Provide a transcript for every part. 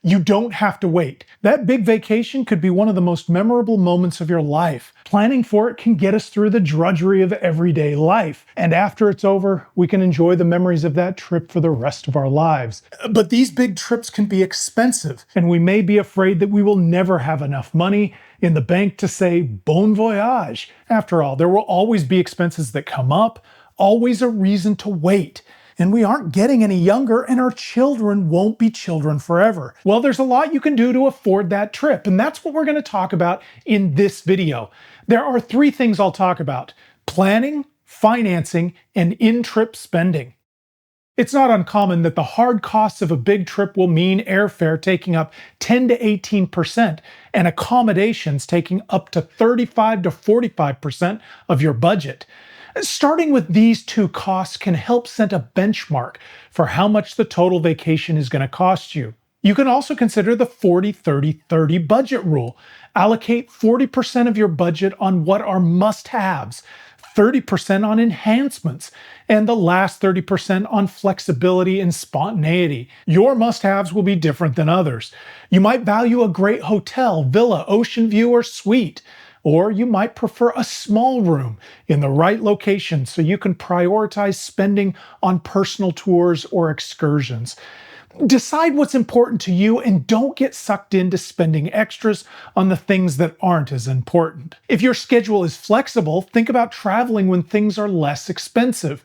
You don't have to wait. That big vacation could be one of the most memorable moments of your life. Planning for it can get us through the drudgery of everyday life. And after it's over, we can enjoy the memories of that trip for the rest of our lives. But these big trips can be expensive, and we may be afraid that we will never have enough money in the bank to say bon voyage. After all, there will always be expenses that come up, always a reason to wait. And we aren't getting any younger, and our children won't be children forever. Well, there's a lot you can do to afford that trip, and that's what we're going to talk about in this video. There are 3 things I'll talk about: planning, financing, and in-trip spending. It's not uncommon that the hard costs of a big trip will mean airfare taking up 10 to 18% and accommodations taking up to 35 to 45% of your budget. Starting with these 2 costs can help set a benchmark for how much the total vacation is going to cost you. You can also consider the 40-30-30 budget rule. Allocate 40% of your budget on what are must-haves, 30% on enhancements, and the last 30% on flexibility and spontaneity. Your must-haves will be different than others. You might value a great hotel, villa, ocean view, or suite. Or you might prefer a small room in the right location so you can prioritize spending on personal tours or excursions. Decide what's important to you and don't get sucked into spending extras on the things that aren't as important. If your schedule is flexible, think about traveling when things are less expensive.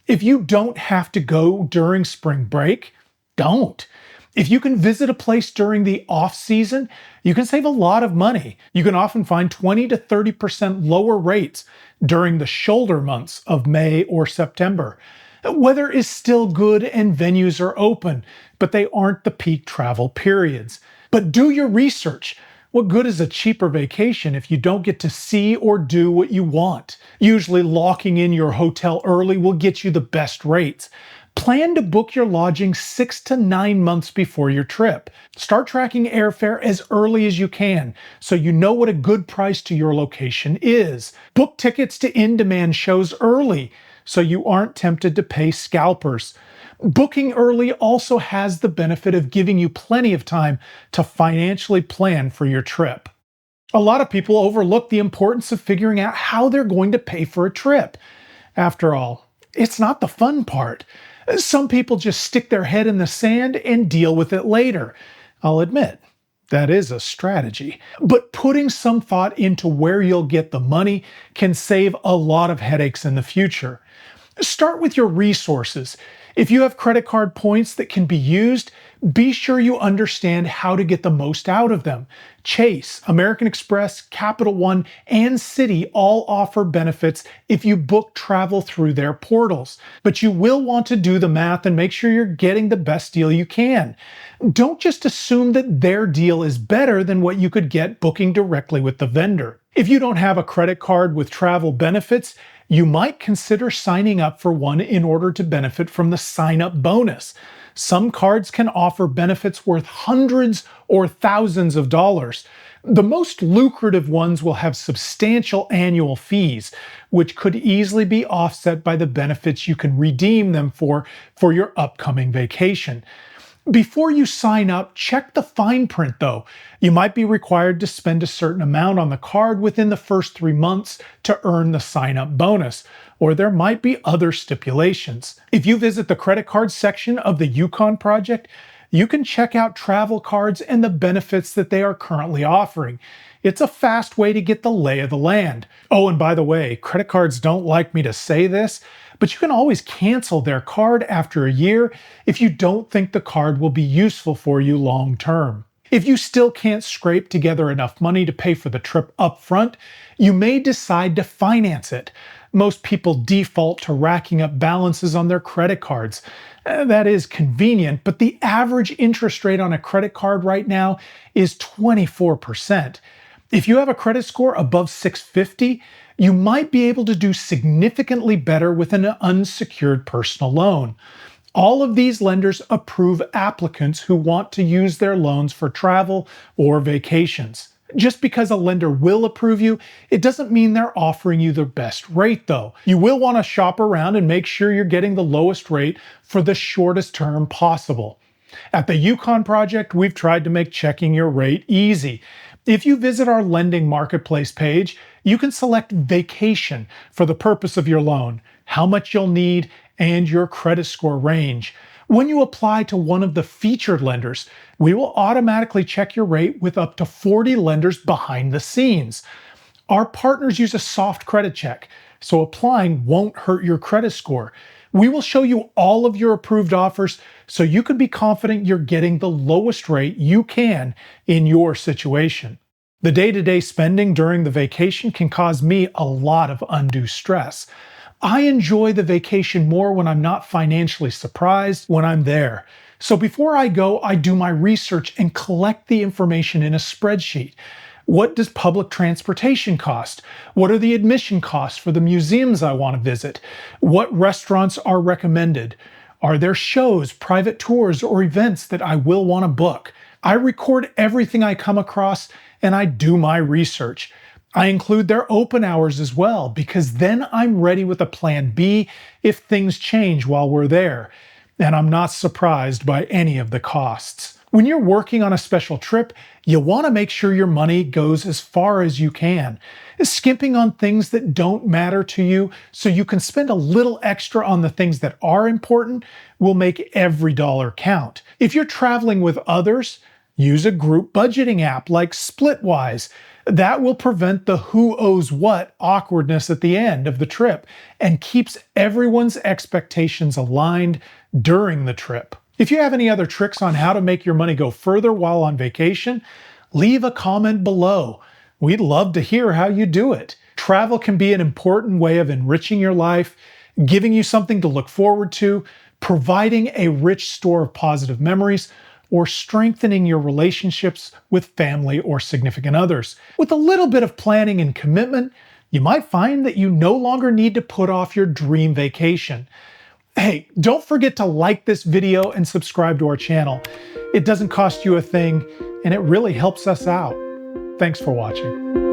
If you don't have to go during spring break, don't. If you can visit a place during the off-season, you can save a lot of money. You can often find 20 to 30% lower rates during the shoulder months of May or September. Weather is still good and venues are open, but they aren't the peak travel periods. But do your research. What good is a cheaper vacation if you don't get to see or do what you want? Usually locking in your hotel early will get you the best rates. Plan to book your lodging 6 to 9 months before your trip. Start tracking airfare as early as you can so you know what a good price to your location is. Book tickets to in-demand shows early so you aren't tempted to pay scalpers. Booking early also has the benefit of giving you plenty of time to financially plan for your trip. A lot of people overlook the importance of figuring out how they're going to pay for a trip. After all, it's not the fun part. Some people just stick their head in the sand and deal with it later. I'll admit, that is a strategy. But putting some thought into where you'll get the money can save a lot of headaches in the future. Start with your resources. If you have credit card points that can be used, be sure you understand how to get the most out of them. Chase, American Express, Capital One, and Citi all offer benefits if you book travel through their portals. But you will want to do the math and make sure you're getting the best deal you can. Don't just assume that their deal is better than what you could get booking directly with the vendor. If you don't have a credit card with travel benefits, you might consider signing up for one in order to benefit from the sign-up bonus. Some cards can offer benefits worth hundreds or thousands of dollars. The most lucrative ones will have substantial annual fees, which could easily be offset by the benefits you can redeem them for your upcoming vacation. Before you sign up, check the fine print though. You might be required to spend a certain amount on the card within the first 3 months to earn the sign-up bonus, or there might be other stipulations. If you visit the credit card section of the Yukon Project, you can check out travel cards and the benefits that they are currently offering. It's a fast way to get the lay of the land. Oh, and by the way, credit cards don't like me to say this, but you can always cancel their card after a year if you don't think the card will be useful for you long term. If you still can't scrape together enough money to pay for the trip up front, you may decide to finance it. Most people default to racking up balances on their credit cards. That is convenient, but the average interest rate on a credit card right now is 24%. If you have a credit score above 650, you might be able to do significantly better with an unsecured personal loan. All of these lenders approve applicants who want to use their loans for travel or vacations. Just because a lender will approve you, it doesn't mean they're offering you the best rate though. You will want to shop around and make sure you're getting the lowest rate for the shortest term possible. At the Yukon Project, we've tried to make checking your rate easy. If you visit our lending marketplace page, you can select vacation for the purpose of your loan, how much you'll need, and your credit score range. When you apply to one of the featured lenders, we will automatically check your rate with up to 40 lenders behind the scenes. Our partners use a soft credit check, so applying won't hurt your credit score. We will show you all of your approved offers so you can be confident you're getting the lowest rate you can in your situation. The day-to-day spending during the vacation can cause me a lot of undue stress. I enjoy the vacation more when I'm not financially surprised when I'm there. So before I go, I do my research and collect the information in a spreadsheet. What does public transportation cost? What are the admission costs for the museums I want to visit? What restaurants are recommended? Are there shows, private tours, or events that I will want to book? I record everything I come across and I do my research. I include their open hours as well, because then I'm ready with a plan B if things change while we're there, and I'm not surprised by any of the costs. When you're working on a special trip, you want to make sure your money goes as far as you can, skimping on things that don't matter to you so you can spend a little extra on the things that are important will make every dollar count. If you're traveling with others, use a group budgeting app like Splitwise. That will prevent the who owes what awkwardness at the end of the trip and keeps everyone's expectations aligned during the trip. If you have any other tricks on how to make your money go further while on vacation, leave a comment below. We'd love to hear how you do it. Travel can be an important way of enriching your life, giving you something to look forward to, providing a rich store of positive memories, or strengthening your relationships with family or significant others. With a little bit of planning and commitment, you might find that you no longer need to put off your dream vacation. Hey, don't forget to like this video and subscribe to our channel. It doesn't cost you a thing, and it really helps us out. Thanks for watching.